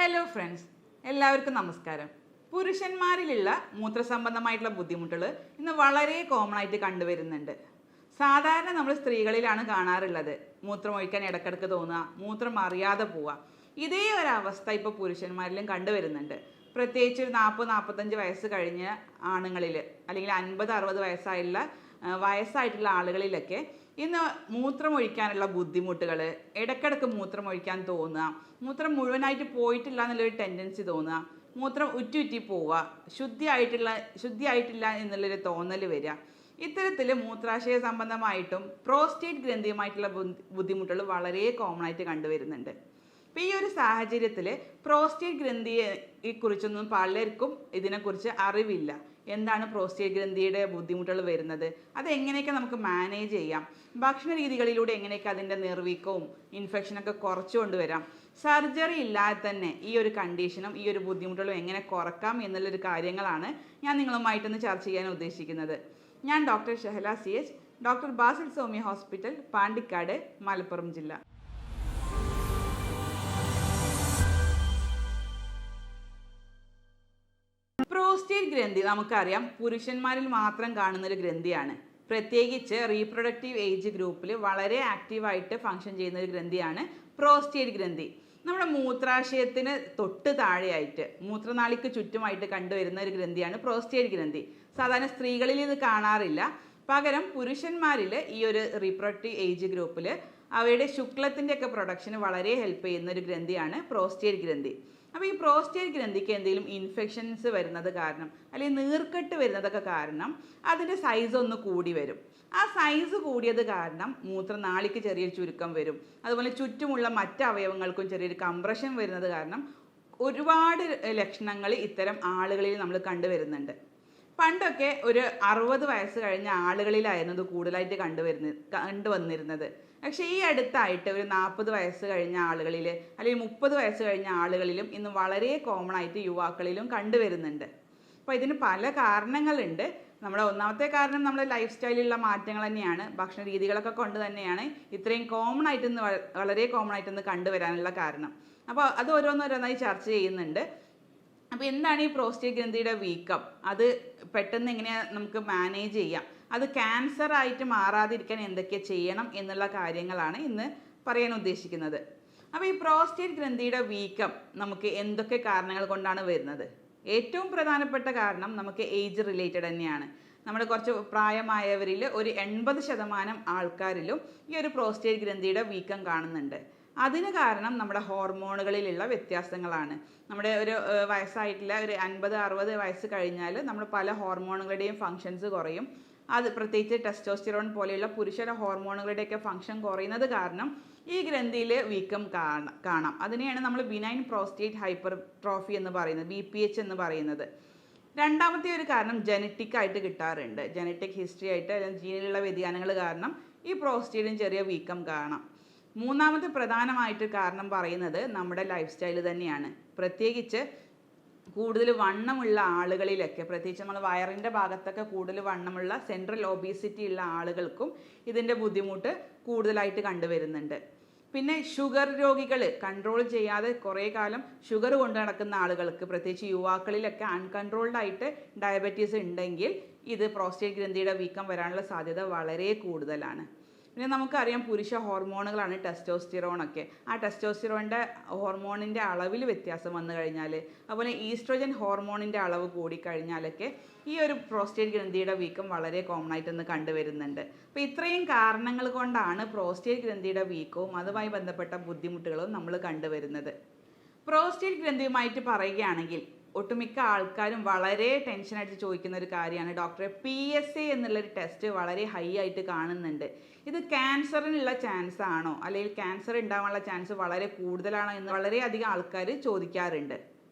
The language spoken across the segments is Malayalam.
ഹലോ ഫ്രണ്ട്സ്, എല്ലാവർക്കും നമസ്കാരം. പുരുഷന്മാരിലുള്ള മൂത്രസംബന്ധമായിട്ടുള്ള ബുദ്ധിമുട്ടുകൾ ഇന്ന് വളരെ കോമൺ ആയിട്ട് കണ്ടുവരുന്നുണ്ട്. സാധാരണ നമ്മൾ സ്ത്രീകളിലാണ് കാണാറുള്ളത്. മൂത്രമൊഴിക്കാൻ ഇടക്കിടക്ക് തോന്നുക, മൂത്രം അറിയാതെ പോവുക. ഇതേ ഒരവസ്ഥ ഇപ്പോൾ പുരുഷന്മാരിലും കണ്ടുവരുന്നുണ്ട്. പ്രത്യേകിച്ച് ഒരു 40-45 വയസ്സ് കഴിഞ്ഞ ആണുങ്ങളിൽ, അല്ലെങ്കിൽ 50-60 വയസ്സായിട്ടുള്ള ആളുകളിലൊക്കെ ഇന്ന് മൂത്രമൊഴിക്കാനുള്ള ബുദ്ധിമുട്ടുകൾ, ഇടയ്ക്കിടയ്ക്ക് മൂത്രമൊഴിക്കാൻ തോന്നുക, മൂത്രം മുഴുവനായിട്ട് പോയിട്ടില്ല എന്നുള്ളൊരു ടെൻഡൻസി തോന്നുക, മൂത്രം ഉറ്റി പോവുക, ശുദ്ധിയായിട്ടില്ല എന്നുള്ളൊരു തോന്നൽ വരിക. ഇത്തരത്തിൽ മൂത്രാശയ സംബന്ധമായിട്ടും പ്രോസ്റ്റേറ്റ് ഗ്രന്ഥിയുമായിട്ടുള്ള ബുദ്ധിമുട്ടുകൾ വളരെ കോമൺ ആയിട്ട് കണ്ടുവരുന്നുണ്ട്. അപ്പോൾ ഈ ഒരു സാഹചര്യത്തിൽ പ്രോസ്റ്റേറ്റ് ഗ്രന്ഥിയെ കുറിച്ചൊന്നും പലർക്കും ഇതിനെക്കുറിച്ച് അറിവില്ല. എന്താണ് പ്രോസ്റ്റേറ്റ് ഗ്രന്ഥിയുടെ ബുദ്ധിമുട്ടുകൾ വരുന്നത്, അതെങ്ങനെയൊക്കെ നമുക്ക് മാനേജ് ചെയ്യാം, ഭക്ഷണ രീതികളിലൂടെ എങ്ങനെയൊക്കെ അതിൻ്റെ നിർവീക്കവും ഇൻഫെക്ഷനൊക്കെ കുറച്ചു കൊണ്ടുവരാം, സർജറി ഇല്ലാതെ തന്നെ ഈ ഒരു കണ്ടീഷനും ഈ ഒരു ബുദ്ധിമുട്ടുകളും എങ്ങനെ കുറക്കാം എന്നുള്ളൊരു കാര്യങ്ങളാണ് ഞാൻ നിങ്ങളുമായിട്ടൊന്ന് ചർച്ച ചെയ്യാൻ ഉദ്ദേശിക്കുന്നത്. ഞാൻ doctor Shahala CH, doctor Basil Soumya hospital, Pandikkad, Malappuram ജില്ല. പ്രോസ്റ്റേറ്റ് ഗ്രന്ഥി നമുക്കറിയാം പുരുഷന്മാരിൽ മാത്രം കാണുന്നൊരു ഗ്രന്ഥിയാണ്. പ്രത്യേകിച്ച് റീപ്രൊഡക്റ്റീവ് ഏജ് ഗ്രൂപ്പിൽ വളരെ ആക്റ്റീവായിട്ട് ഫങ്ഷൻ ചെയ്യുന്ന ഒരു ഗ്രന്ഥിയാണ് പ്രോസ്റ്റേറ്റ് ഗ്രന്ഥി. നമ്മുടെ മൂത്രാശയത്തിന് തൊട്ട് താഴെയായിട്ട് മൂത്രനാളിക്ക് ചുറ്റുമായിട്ട് കണ്ടുവരുന്ന ഒരു ഗ്രന്ഥിയാണ് പ്രോസ്റ്റേറ്റ് ഗ്രന്ഥി. സാധാരണ സ്ത്രീകളിൽ ഇത് കാണാറില്ല. പകരം പുരുഷന്മാരിൽ ഈ ഒരു റീപ്രൊഡക്റ്റീവ് ഏജ് ഗ്രൂപ്പിൽ അവയുടെ ശുക്ലത്തിൻ്റെ ഒക്കെ പ്രൊഡക്ഷന് വളരെ ഹെൽപ്പ് ചെയ്യുന്ന ഒരു ഗ്രന്ഥിയാണ് പ്രോസ്റ്റേറ്റ് ഗ്രന്ഥി. അപ്പോൾ ഈ പ്രോസ്റ്റേറ്റ് ഗ്രന്ഥിക്ക് എന്തെങ്കിലും ഇൻഫെക്ഷൻസ് വരുന്നത് കാരണം, അല്ലെങ്കിൽ നീർക്കെട്ട് വരുന്നതൊക്കെ കാരണം അതിൻ്റെ സൈസ് ഒന്ന് കൂടി വരും. ആ സൈസ് കൂടിയത് കാരണം മൂത്രനാളിക്ക് ചെറിയൊരു ചുരുക്കം വരും. അതുപോലെ ചുറ്റുമുള്ള മറ്റ് അവയവങ്ങൾക്കും ചെറിയൊരു കംപ്രഷൻ വരുന്നത് കാരണം ഒരുപാട് ലക്ഷണങ്ങൾ ഇത്തരം ആളുകളിൽ നമ്മൾ കണ്ടുവരുന്നുണ്ട്. പണ്ടൊക്കെ ഒരു 60 വയസ്സ് കഴിഞ്ഞ ആളുകളിലായിരുന്നു ഇത് കൂടുതലായിട്ട് കണ്ടുവന്നിരുന്നത്. പക്ഷേ ഈ അടുത്തായിട്ട് ഒരു 40 വയസ്സ് കഴിഞ്ഞ ആളുകളിൽ, അല്ലെങ്കിൽ 30 വയസ്സ് കഴിഞ്ഞ ആളുകളിലും ഇന്ന് വളരെ കോമൺ ആയിട്ട് യുവാക്കളിലും കണ്ടുവരുന്നുണ്ട്. അപ്പോൾ ഇതിന് പല കാരണങ്ങളുണ്ട്. നമ്മുടെ ഒന്നാമത്തെ കാരണം നമ്മുടെ ലൈഫ് സ്റ്റൈലിലുള്ള മാറ്റങ്ങൾ തന്നെയാണ്. ഭക്ഷണ രീതികളൊക്കെ കൊണ്ട് തന്നെയാണ് ഇത്രയും കോമൺ ആയിട്ട് ഇന്ന് വളരെ കോമൺ ആയിട്ട് ഇന്ന് കണ്ടുവരാനുള്ള കാരണം. അപ്പോൾ അത് ഓരോന്നോരോന്നായി ചർച്ച ചെയ്യുന്നുണ്ട്. അപ്പോൾ എന്താണ് ഈ പ്രോസ്റ്റേറ്റ് ഗ്രന്ഥിയുടെ വീക്കം, അത് പെട്ടെന്ന് എങ്ങനെയാണ് നമുക്ക് മാനേജ് ചെയ്യാം, അത് ക്യാൻസർ ആയിട്ട് മാറാതിരിക്കാൻ എന്തൊക്കെ ചെയ്യണം എന്നുള്ള കാര്യങ്ങളാണ് ഇന്ന് പറയാൻ ഉദ്ദേശിക്കുന്നത്. അപ്പോൾ ഈ പ്രോസ്റ്റേറ്റ് ഗ്രന്ഥിയുടെ വീക്കം നമുക്ക് എന്തൊക്കെ കാരണങ്ങൾ കൊണ്ടാണ് വരുന്നത്? ഏറ്റവും പ്രധാനപ്പെട്ട കാരണം നമുക്ക് ഏജ് റിലേറ്റഡ് തന്നെയാണ്. നമ്മുടെ കുറച്ച് പ്രായമായവരിൽ ഒരു 80% ആൾക്കാരിലും ഈ ഒരു പ്രോസ്റ്റേറ്റ് ഗ്രന്ഥിയുടെ വീക്കം കാണുന്നുണ്ട്. അതിന് കാരണം നമ്മുടെ ഹോർമോണുകളിലുള്ള വ്യത്യാസങ്ങളാണ്. നമ്മുടെ ഒരു വയസ്സായിട്ടുള്ള ഒരു 50-60 വയസ്സ് കഴിഞ്ഞാൽ നമ്മൾ പല ഹോർമോണുകളുടെയും ഫങ്ഷൻസ് കുറയും. അത് പ്രത്യേകിച്ച് ടെസ്റ്റോസ്റ്റിറോൺ പോലെയുള്ള പുരുഷ ഹോർമോണുകളുടെയൊക്കെ ഫങ്ഷൻ കുറയുന്നത് കാരണം ഈ ഗ്രന്ഥിയിൽ വീക്കം കാണാം. അതിനെയാണ് നമ്മൾ ബിനൈൻ പ്രോസ്റ്റേറ്റ് ഹൈപ്പർട്രോഫി എന്ന് പറയുന്നത്, BPH എന്ന് പറയുന്നത്. രണ്ടാമത്തെ ഒരു കാരണം ജനറ്റിക് ആയിട്ട് കിട്ടാറുണ്ട്. ജനറ്റിക് ഹിസ്റ്ററി ആയിട്ട്, അല്ലെങ്കിൽ ജീനിലുള്ള വ്യതിയാനങ്ങൾ കാരണം ഈ പ്രോസ്റ്റേറ്റിന് ചെറിയ വീക്കം കാണാം. മൂന്നാമത്തെ പ്രധാനമായിട്ട് കാരണം പറയുന്നത് നമ്മുടെ ലൈഫ് സ്റ്റൈൽ തന്നെയാണ്. പ്രത്യേകിച്ച് കൂടുതൽ വണ്ണമുള്ള ആളുകളിലൊക്കെ, പ്രത്യേകിച്ച് നമ്മൾ വയറിൻ്റെ ഭാഗത്തൊക്കെ കൂടുതൽ വണ്ണമുള്ള സെൻട്രൽ ഒബീസിറ്റി ഉള്ള ആളുകൾക്കും ഇതിൻ്റെ ബുദ്ധിമുട്ട് കൂടുതലായിട്ട് കണ്ടുവരുന്നുണ്ട്. പിന്നെ ഷുഗർ രോഗികൾ, കൺട്രോൾ ചെയ്യാതെ കുറേ കാലം ഷുഗർ കൊണ്ട് നടക്കുന്ന ആളുകൾക്ക്, പ്രത്യേകിച്ച് യുവാക്കളിലൊക്കെ അൺകൺട്രോൾഡ് ആയിട്ട് ഡയബറ്റീസ് ഉണ്ടെങ്കിൽ ഇത് പ്രോസ്റ്റേറ്റ് ഗ്രന്ഥിയുടെ വീക്കം വരാനുള്ള സാധ്യത വളരെ കൂടുതലാണ്. പിന്നെ നമുക്കറിയാം പുരുഷ ഹോർമോണുകളാണ് ടെസ്റ്റോസ്റ്റിറോണൊക്കെ. ആ ടെസ്റ്റോസ്റ്റിറോണിൻ്റെ ഹോർമോണിൻ്റെ അളവിൽ വ്യത്യാസം വന്നു കഴിഞ്ഞാൽ, അതുപോലെ ഈസ്ട്രോജൻ ഹോർമോണിൻ്റെ അളവ് കൂടിക്കഴിഞ്ഞാലൊക്കെ ഈ ഒരു പ്രോസ്റ്റേറ്റ് ഗ്രന്ഥിയുടെ വീക്കം വളരെ കോമൺ ആയിട്ടൊന്ന് കണ്ടുവരുന്നുണ്ട്. അപ്പോൾ ഇത്രയും കാരണങ്ങൾ കൊണ്ടാണ് പ്രോസ്റ്റേറ്റ് ഗ്രന്ഥിയുടെ വീക്കവും അതുമായി ബന്ധപ്പെട്ട ബുദ്ധിമുട്ടുകളും നമ്മൾ കണ്ടുവരുന്നത്. പ്രോസ്റ്റേറ്റ് ഗ്രന്ഥിയുമായിട്ട് പറയുകയാണെങ്കിൽ ഒട്ടുമിക്ക ആൾക്കാരും വളരെ ടെൻഷനായിട്ട് ചോദിക്കുന്ന ഒരു കാര്യമാണ്, ഡോക്ടറെ PSA എന്നുള്ളൊരു ടെസ്റ്റ് വളരെ ഹൈ ആയിട്ട് കാണുന്നുണ്ട്, ഇത് ക്യാൻസറിനുള്ള ചാൻസ് ആണോ, അല്ലെങ്കിൽ ക്യാൻസർ ഉണ്ടാവാനുള്ള ചാൻസ് വളരെ കൂടുതലാണോ എന്ന് വളരെയധികം ആൾക്കാർ ചോദിക്കാറുണ്ട്.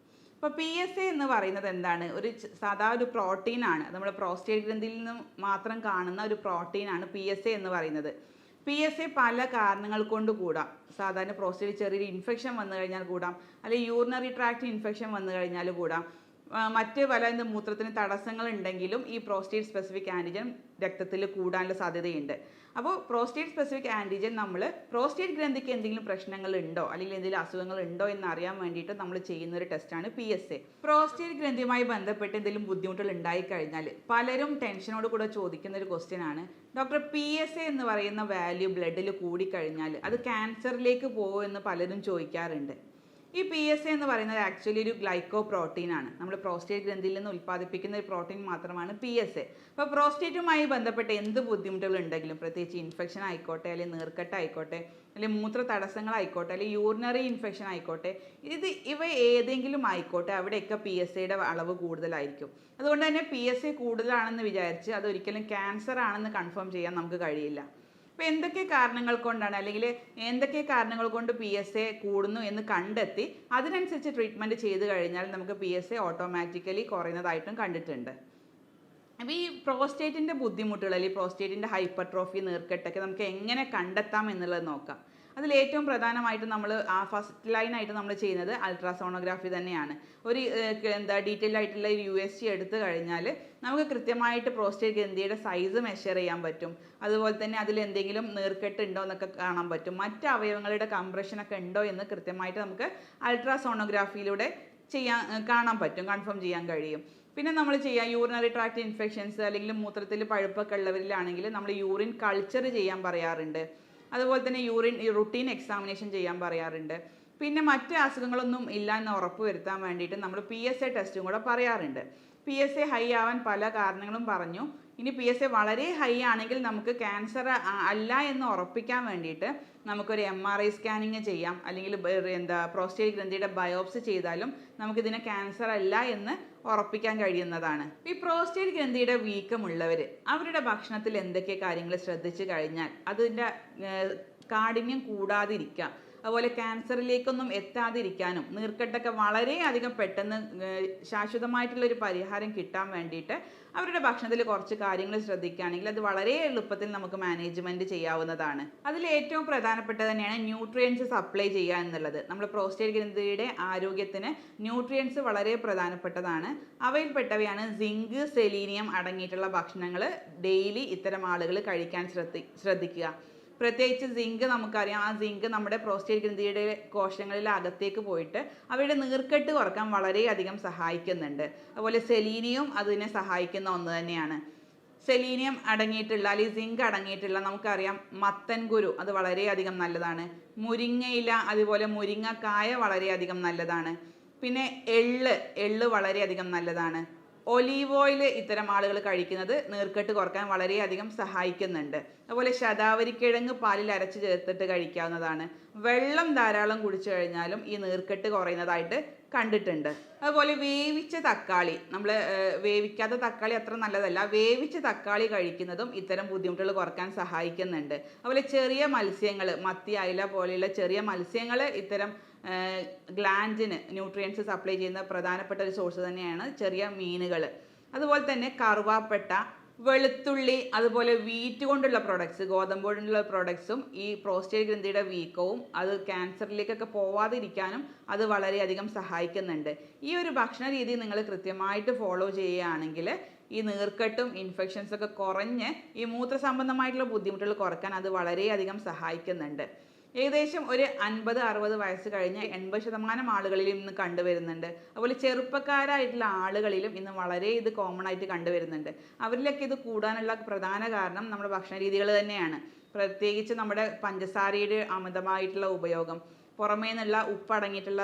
അപ്പോൾ PSA എന്ന് പറയുന്നത് എന്താണ്? ഒരു സാധാ ഒരു പ്രോട്ടീനാണ്. നമ്മുടെ പ്രോസ്റ്റേറ്റ് ഗ്രന്ഥിയിൽ നിന്ന് മാത്രം കാണുന്ന ഒരു പ്രോട്ടീനാണ് PSA എന്ന് പറയുന്നത്. PSA പല കാരണങ്ങൾ കൊണ്ട് കൂടാം. സാധാരണ പ്രോസ്റ്റേറ്റ് ചെറിയൊരു ഇൻഫെക്ഷൻ വന്നു കഴിഞ്ഞാൽ കൂടാം, അല്ലെങ്കിൽ യൂറിനറി ട്രാക്ട് ഇൻഫെക്ഷൻ വന്നു കഴിഞ്ഞാൽ കൂടാം, മറ്റ് പല മൂത്രത്തിന് തടസ്സങ്ങൾ ഉണ്ടെങ്കിലും ഈ പ്രോസ്റ്റേറ്റ് സ്പെസിഫിക് ആൻറ്റിജൻ രക്തത്തിൽ കൂടാനുള്ള സാധ്യതയുണ്ട്. അപ്പോൾ പ്രോസ്റ്റേറ്റ് സ്പെസിഫിക് ആൻറ്റിജൻ നമ്മൾ പ്രോസ്റ്റേറ്റ് ഗ്രന്ഥിക്ക് എന്തെങ്കിലും പ്രശ്നങ്ങൾ ഉണ്ടോ അല്ലെങ്കിൽ എന്തെങ്കിലും അസുഖങ്ങൾ ഉണ്ടോ എന്ന് അറിയാൻ വേണ്ടിയിട്ട് നമ്മൾ ചെയ്യുന്ന ഒരു ടെസ്റ്റാണ് PSA. പ്രോസ്റ്റേറ്റ് ഗ്രന്ഥിയുമായി ബന്ധപ്പെട്ട് എന്തെങ്കിലും ബുദ്ധിമുട്ടുകൾ ഉണ്ടായിക്കഴിഞ്ഞാൽ പലരും ടെൻഷനോട് കൂടെ ചോദിക്കുന്ന ഒരു ക്വസ്റ്റ്യൻ ആണ്, ഡോക്ടർ PSA എന്ന് പറയുന്ന വാല്യൂ ബ്ലഡിൽ കൂടിക്കഴിഞ്ഞാൽ അത് ക്യാൻസറിലേക്ക് പോകുമോ എന്ന് പലരും ചോദിക്കാറുണ്ട്. ഈ PSA എന്ന് പറയുന്നത് ആക്ച്വലി ഒരു ഗ്ലൈക്കോ പ്രോട്ടീൻ ആണ്. നമ്മൾ പ്രോസ്റ്റേറ്റ് ഗ്രന്ഥിയിൽ നിന്ന് ഉൽപ്പാദിപ്പിക്കുന്ന ഒരു പ്രോട്ടീൻ മാത്രമാണ് PSA. അപ്പോൾ പ്രോസ്റ്റേറ്റുമായി ബന്ധപ്പെട്ട് എന്ത് ബുദ്ധിമുട്ടുകൾ ഉണ്ടെങ്കിലും, പ്രത്യേകിച്ച് ഇൻഫെക്ഷൻ ആയിക്കോട്ടെ, അല്ലെങ്കിൽ നീർക്കെട്ട് ആയിക്കോട്ടെ, അല്ലെങ്കിൽ മൂത്ര തടസ്സങ്ങളായിക്കോട്ടെ, അല്ലെങ്കിൽ യൂറിനറി ഇൻഫെക്ഷൻ ആയിക്കോട്ടെ, ഇവ ഏതെങ്കിലും ആയിക്കോട്ടെ, അവിടെയൊക്കെ PSAയുടെ അളവ് കൂടുതലായിരിക്കും. അതുകൊണ്ട് തന്നെ PSA കൂടുതലാണെന്ന് വിചാരിച്ച് അതൊരിക്കലും ക്യാൻസർ ആണെന്ന് കൺഫേം ചെയ്യാൻ നമുക്ക് കഴിയില്ല. അപ്പോൾ എന്തൊക്കെ കാരണങ്ങൾ കൊണ്ടാണ് അല്ലെങ്കിൽ എന്തൊക്കെ കാരണങ്ങൾ കൊണ്ട് PSA കൂടുന്നു എന്ന് കണ്ടെത്തി അതിനനുസരിച്ച് ട്രീറ്റ്മെൻറ്റ് ചെയ്ത് കഴിഞ്ഞാൽ നമുക്ക് PSA ഓട്ടോമാറ്റിക്കലി കുറയുന്നതായിട്ടും കണ്ടിട്ടുണ്ട്. അപ്പോൾ ഈ പ്രോസ്റ്റേറ്റിൻ്റെ ബുദ്ധിമുട്ടുകൾ അല്ലെങ്കിൽ പ്രോസ്റ്റേറ്റിൻ്റെ ഹൈപ്പർട്രോഫി, നീർക്കെട്ടൊക്കെ നമുക്ക് എങ്ങനെ കണ്ടെത്താം എന്നുള്ളത് നോക്കാം. അതിൽ ഏറ്റവും പ്രധാനമായിട്ട് നമ്മൾ ഫസ്റ്റ് ലൈനായിട്ട് നമ്മൾ ചെയ്യുന്നത് അൾട്രാസോണോഗ്രാഫി തന്നെയാണ്. ഒരു ഡീറ്റെയിൽ ആയിട്ടുള്ള USG എടുത്തു കഴിഞ്ഞാൽ നമുക്ക് കൃത്യമായിട്ട് പ്രോസ്റ്റേറ്റ് ഗ്രന്ഥിയുടെ സൈസ് മെഷർ ചെയ്യാൻ പറ്റും. അതുപോലെ തന്നെ അതിൽ എന്തെങ്കിലും നീർക്കെട്ട് ഉണ്ടോ എന്നൊക്കെ കാണാൻ പറ്റും. മറ്റ് അവയവങ്ങളുടെ കംപ്രഷനൊക്കെ ഉണ്ടോ എന്ന് കൃത്യമായിട്ട് നമുക്ക് അൾട്രാസോണോഗ്രാഫിയിലൂടെ കാണാൻ പറ്റും, കൺഫേം ചെയ്യാൻ കഴിയും. പിന്നെ നമ്മൾ യൂറിനറി ട്രാക്ട് ഇൻഫെക്ഷൻസ് അല്ലെങ്കിൽ മൂത്രത്തിൽ പഴുപ്പൊക്കെ ഉള്ളവരിലാണെങ്കിൽ നമ്മൾ യൂറിൻ കൾച്ചർ ചെയ്യാൻ പറയാറുണ്ട്. അതുപോലെ തന്നെ റുട്ടീൻ എക്സാമിനേഷൻ ചെയ്യാൻ പറയാറുണ്ട്. പിന്നെ മറ്റ് അസുഖങ്ങളൊന്നും ഇല്ല എന്ന് ഉറപ്പ് വരുത്താൻ വേണ്ടിയിട്ട് നമ്മൾ PSA ടെസ്റ്റും കൂടെ പറയാറുണ്ട്. PSA ഹൈ ആവാൻ പല കാരണങ്ങളും പറഞ്ഞു. ഇനി PSA വളരെ ഹൈ ആണെങ്കിൽ നമുക്ക് ക്യാൻസർ അല്ല എന്ന് ഉറപ്പിക്കാൻ വേണ്ടിയിട്ട് നമുക്കൊരു MRI സ്കാനിങ് ചെയ്യാം, അല്ലെങ്കിൽ പ്രോസ്റ്റേറ്റ് ഗ്രന്ഥിയുടെ ബയോപ്സി ചെയ്താലും നമുക്കിതിനെ ക്യാൻസർ അല്ല എന്ന് ഉറപ്പിക്കാൻ കഴിയുന്നതാണ്. ഈ പ്രോസ്റ്റേറ്റ് ഗ്രന്ഥിയുടെ വീക്കമുള്ളവർ അവരുടെ ഭക്ഷണത്തിൽ എന്തൊക്കെ കാര്യങ്ങൾ ശ്രദ്ധിച്ചു കഴിഞ്ഞാൽ അതിൻ്റെ കാഠിന്യം കൂടാതിരിക്കാം, അതുപോലെ ക്യാൻസറിലേക്കൊന്നും എത്താതിരിക്കാനും നീർക്കെട്ടൊക്കെ വളരെയധികം പെട്ടെന്ന് ശാശ്വതമായിട്ടുള്ളൊരു പരിഹാരം കിട്ടാൻ വേണ്ടിയിട്ട് അവരുടെ ഭക്ഷണത്തിൽ കുറച്ച് കാര്യങ്ങൾ ശ്രദ്ധിക്കുകയാണെങ്കിൽ അത് വളരെ എളുപ്പത്തിൽ നമുക്ക് മാനേജ്മെൻറ്റ് ചെയ്യാവുന്നതാണ്. അതിൽ ഏറ്റവും പ്രധാനപ്പെട്ടത് തന്നെയാണ് ന്യൂട്രിയൻസ് സപ്ലൈ ചെയ്യുക എന്നുള്ളത്. നമ്മൾ പ്രോസ്റ്റേറ്റ് ഗ്രന്ഥിയുടെ ആരോഗ്യത്തിന് ന്യൂട്രിയൻസ് വളരെ പ്രധാനപ്പെട്ടതാണ്. അവയിൽപ്പെട്ടവയാണ് സിങ്ക്, സെലീനിയം അടങ്ങിയിട്ടുള്ള ഭക്ഷണങ്ങൾ ഡെയിലി ഇത്തരം ആളുകൾ കഴിക്കാൻ ശ്രദ്ധിക്കുക. പ്രത്യേകിച്ച് സിങ്ക് നമുക്കറിയാം, ആ സിങ്ക് നമ്മുടെ പ്രോസ്റ്റേറ്റ് ഗ്രന്ഥിയുടെ കോശങ്ങളിൽ അകത്തേക്ക് പോയിട്ട് അവയുടെ നീർക്കെട്ട് കുറക്കാൻ വളരെയധികം സഹായിക്കുന്നുണ്ട്. അതുപോലെ സെലീനിയം അതിനെ സഹായിക്കുന്ന ഒന്ന് തന്നെയാണ്. സെലീനിയം അടങ്ങിയിട്ടുള്ള അല്ലെങ്കിൽ സിങ്ക് അടങ്ങിയിട്ടുള്ള നമുക്കറിയാം മത്തൻ കുരു, അത് വളരെയധികം നല്ലതാണ്. മുരിങ്ങയില, അതുപോലെ മുരിങ്ങക്കായ വളരെയധികം നല്ലതാണ്. പിന്നെ എള്ള് വളരെയധികം നല്ലതാണ്. ഒലീവ് ഓയിൽ ഇത്തരം ആളുകൾ കഴിക്കുന്നത് നീർക്കെട്ട് കുറക്കാൻ വളരെയധികം സഹായിക്കുന്നുണ്ട്. അതുപോലെ ശതാവരിക്കിഴങ്ങ് പാലിൽ അരച്ച് ചേർത്തിട്ട് കഴിക്കാവുന്നതാണ്. വെള്ളം ധാരാളം കുടിച്ചു കഴിഞ്ഞാലും ഈ നീർക്കെട്ട് കുറയുന്നതായിട്ട് കണ്ടിട്ടുണ്ട്. അതുപോലെ വേവിച്ച തക്കാളി, നമ്മൾ വേവിക്കാത്ത തക്കാളി അത്ര നല്ലതല്ല, വേവിച്ച തക്കാളി കഴിക്കുന്നതും ഇത്തരം ബുദ്ധിമുട്ടുകൾ കുറക്കാൻ സഹായിക്കുന്നുണ്ട്. അതുപോലെ ചെറിയ മത്സ്യങ്ങൾ, മത്തി, അയല പോലെയുള്ള ചെറിയ മത്സ്യങ്ങൾ ഇത്തരം ഗ്ലാൻഡിന് ന്യൂട്രിയൻസ് സപ്ലൈ ചെയ്യുന്ന പ്രധാനപ്പെട്ട ഒരു സോഴ്സ് തന്നെയാണ് ചെറിയ മീനുകൾ. അതുപോലെ തന്നെ കറുവാപ്പട്ട, വെളുത്തുള്ളി, അതുപോലെ വീറ്റ് കൊണ്ടുള്ള പ്രൊഡക്ട്സ്, ഗോതമ്പ് കൊണ്ടുള്ള പ്രൊഡക്ട്സും ഈ പ്രോസ്റ്റേറ്റ് ഗ്രന്ഥിയുടെ വീക്കവും അത് ക്യാൻസറിലേക്കൊക്കെ പോവാതിരിക്കാനും അത് വളരെയധികം സഹായിക്കുന്നുണ്ട്. ഈ ഒരു ഭക്ഷണ രീതി നിങ്ങൾ കൃത്യമായിട്ട് ഫോളോ ചെയ്യുകയാണെങ്കിൽ ഈ നീർക്കെട്ടും ഇൻഫെക്ഷൻസൊക്കെ കുറഞ്ഞ് ഈ മൂത്രസംബന്ധമായിട്ടുള്ള ബുദ്ധിമുട്ടുകൾ കുറക്കാൻ അത് വളരെയധികം സഹായിക്കുന്നുണ്ട്. ഏകദേശം ഒരു 50-60 വയസ്സ് കഴിഞ്ഞ് 80% ആളുകളിലും ഇന്ന് കണ്ടുവരുന്നുണ്ട്. അതുപോലെ ചെറുപ്പക്കാരായിട്ടുള്ള ആളുകളിലും ഇന്ന് വളരെ ഇത് കോമൺ ആയിട്ട് കണ്ടുവരുന്നുണ്ട്. അവരിലൊക്കെ ഇത് കൂടാനുള്ള പ്രധാന കാരണം നമ്മുടെ ഭക്ഷണ രീതികൾ തന്നെയാണ്. പ്രത്യേകിച്ച് നമ്മുടെ പഞ്ചസാരയുടെ അമിതമായിട്ടുള്ള ഉപയോഗം, പുറമേ നിന്നുള്ള ഉപ്പടങ്ങിയിട്ടുള്ള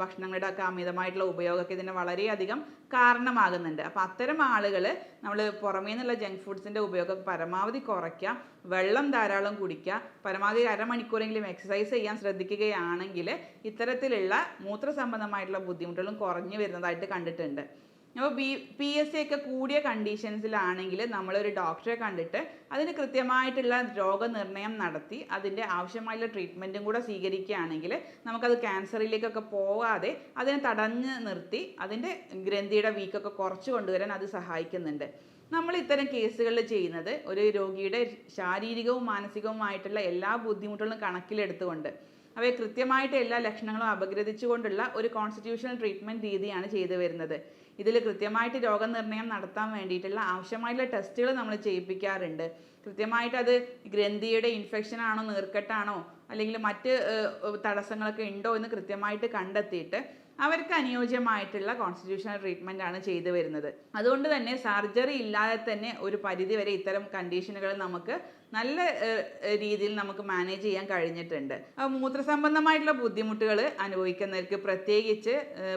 ഭക്ഷണങ്ങളുടെ ഒക്കെ അമിതമായിട്ടുള്ള ഉപയോഗമൊക്കെ ഇതിന് വളരെയധികം കാരണമാകുന്നുണ്ട്. അപ്പോൾ അത്തരം ആളുകൾ നമ്മൾ പുറമേ നിന്നുള്ള ജങ്ക് ഫുഡ്സിൻ്റെ ഉപയോഗം പരമാവധി കുറയ്ക്കുക, വെള്ളം ധാരാളം കുടിക്കുക, പരമാവധി അരമണിക്കൂറെങ്കിലും എക്സസൈസ് ചെയ്യാൻ ശ്രദ്ധിക്കുകയാണെങ്കിൽ ഇത്തരത്തിലുള്ള മൂത്രസംബന്ധമായിട്ടുള്ള ബുദ്ധിമുട്ടുകളും കുറഞ്ഞു വരുന്നതായിട്ട് കണ്ടിട്ടുണ്ട്. അപ്പോൾ PSA ഒക്കെ കൂടിയ കണ്ടീഷൻസിലാണെങ്കിൽ നമ്മളൊരു ഡോക്ടറെ കണ്ടിട്ട് അതിന് കൃത്യമായിട്ടുള്ള രോഗനിർണയം നടത്തി അതിൻ്റെ ആവശ്യമായുള്ള ട്രീറ്റ്മെൻറ്റും കൂടെ സ്വീകരിക്കുകയാണെങ്കിൽ നമുക്കത് ക്യാൻസറിലേക്കൊക്കെ പോകാതെ അതിനെ തടഞ്ഞ് നിർത്തി അതിൻ്റെ ഗ്രന്ഥിയുടെ വീക്കൊക്കെ കുറച്ച് കൊണ്ടുവരാൻ അത് സഹായിക്കുന്നുണ്ട്. നമ്മൾ ഇത്തരം കേസുകളിൽ ചെയ്യുന്നത് ഒരു രോഗിയുടെ ശാരീരികവും മാനസികവുമായിട്ടുള്ള എല്ലാ ബുദ്ധിമുട്ടുകളും കണക്കിലെടുത്തുകൊണ്ട്, അവയെ കൃത്യമായിട്ട് എല്ലാ ലക്ഷണങ്ങളും അപഗ്രഥിച്ചുകൊണ്ടുള്ള ഒരു കോൺസ്റ്റിറ്റ്യൂഷണൽ ട്രീറ്റ്മെൻറ്റ് രീതിയാണ് ചെയ്തു വരുന്നത്. ഇതിൽ കൃത്യമായിട്ട് രോഗനിർണയം നടത്താൻ വേണ്ടിയിട്ടുള്ള ആവശ്യമായിട്ടുള്ള ടെസ്റ്റുകൾ നമ്മൾ ചെയ്യിപ്പിക്കാറുണ്ട്. കൃത്യമായിട്ട് അത് ഗ്രന്ഥിയുടെ ഇൻഫെക്ഷൻ ആണോ, നീർക്കെട്ടാണോ, അല്ലെങ്കിൽ മറ്റ് തടസ്സങ്ങളൊക്കെ ഉണ്ടോ എന്ന് കൃത്യമായിട്ട് കണ്ടെത്തിയിട്ട് അവർക്ക് അനുയോജ്യമായിട്ടുള്ള കോൺസ്റ്റിറ്റ്യൂഷണൽ ട്രീറ്റ്മെൻ്റ് ആണ് ചെയ്തു വരുന്നത്. അതുകൊണ്ട് തന്നെ സർജറി ഇല്ലാതെ തന്നെ ഒരു പരിധി വരെ ഇത്തരം കണ്ടീഷനുകൾ നമുക്ക് നല്ല രീതിയിൽ നമുക്ക് മാനേജ് ചെയ്യാൻ കഴിഞ്ഞിട്ടുണ്ട്. മൂത്രസംബന്ധമായിട്ടുള്ള ബുദ്ധിമുട്ടുകൾ അനുഭവിക്കുന്നവർക്ക്, പ്രത്യേകിച്ച്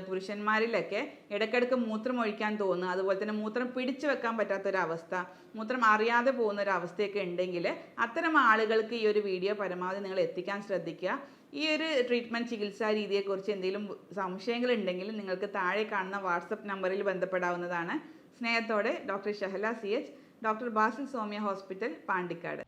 പുരുഷന്മാരിലൊക്കെ ഇടയ്ക്കിടയ്ക്ക് മൂത്രം ഒഴിക്കാൻ തോന്നുക, അതുപോലെ തന്നെ മൂത്രം പിടിച്ചു വെക്കാൻ പറ്റാത്തൊരവസ്ഥ, മൂത്രം അറിയാതെ പോകുന്ന ഒരു അവസ്ഥയൊക്കെ ഉണ്ടെങ്കിൽ അത്തരം ആളുകൾക്ക് ഈ ഒരു വീഡിയോ പരമാവധി നിങ്ങൾ എത്തിക്കാൻ ശ്രദ്ധിക്കുക. ഈ ഒരു ട്രീറ്റ്മെൻറ്റ് ചികിത്സാ രീതിയെക്കുറിച്ച് എന്തെങ്കിലും സംശയങ്ങൾ ഉണ്ടെങ്കിൽ നിങ്ങൾക്ക് താഴെ കാണുന്ന വാട്സപ്പ് നമ്പറിൽ ബന്ധപ്പെടാവുന്നതാണ്. സ്നേഹത്തോടെ doctor Shahala CH, doctor Basil Soumya hospital, Pandikkad.